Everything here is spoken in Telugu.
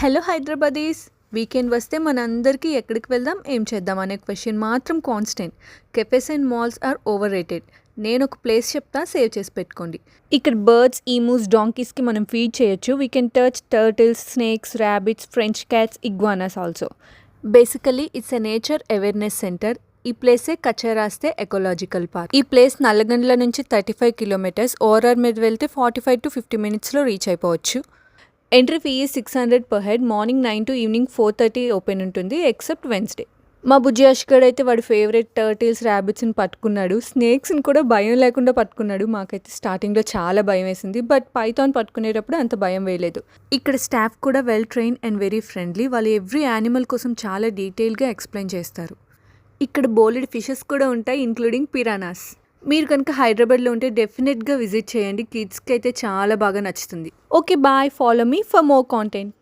హలో హైదరాబాదీస్. వీకెండ్ వస్తే మనందరికీ ఎక్కడికి వెళ్దాం, ఏం చేద్దాం అనే క్వశ్చన్ మాత్రం constant. Cafes and malls are overrated. నేను ఒక ప్లేస్ చెప్తా, సేవ్ చేసి పెట్టుకోండి. ఇక్కడ బర్డ్స్, ఈమూస్, డాంకీస్కి మనం ఫీడ్ చేయొచ్చు. We can touch turtles, snakes, rabbits, French cats, iguanas also. Basically it's a nature awareness centre. ఈ ప్లేసే కచరాస్తే ఎకోలాజికల్ పార్క్. ఈ ప్లేస్ నల్లగండ్ల నుంచి 35 కిలోమీటర్స్, ఓఆర్ఆర్ మీద వెళ్తే 45 to 50 మినిట్స్లో రీచ్ అయిపోవచ్చు. Entry fee 600 per head. Morning 9 to evening 4:30 open ఉంటుంది, ఎక్సెప్ట్ వెన్స్డే. మా బుజ్జి అష్గడ్ అయితే వాడి ఫేవరెట్ టర్టిల్స్, ర్యాబిట్స్ని పట్టుకున్నాడు. స్నేక్స్ని కూడా భయం లేకుండా పట్టుకున్నాడు. మాకైతే స్టార్టింగ్లో చాలా భయం వేసింది, బట్ పైథాన్ పట్టుకునేటప్పుడు అంత భయం వేయలేదు. ఇక్కడ స్టాఫ్ కూడా well train and very friendly. వాళ్ళు ఎవ్రీ యానిమల్ కోసం చాలా డీటెయిల్గా ఎక్స్ప్లెయిన్ చేస్తారు. ఇక్కడ బోలెడ్ ఫిషెస్ కూడా ఉంటాయి, ఇంక్లూడింగ్ పిరానాస్. మీరు కనుక హైదరాబాద్లో ఉంటే డెఫినెట్గా విజిట్ చేయండి. కిడ్స్కి అయితే చాలా బాగా నచ్చుతుంది. Okay bye, follow me for more content.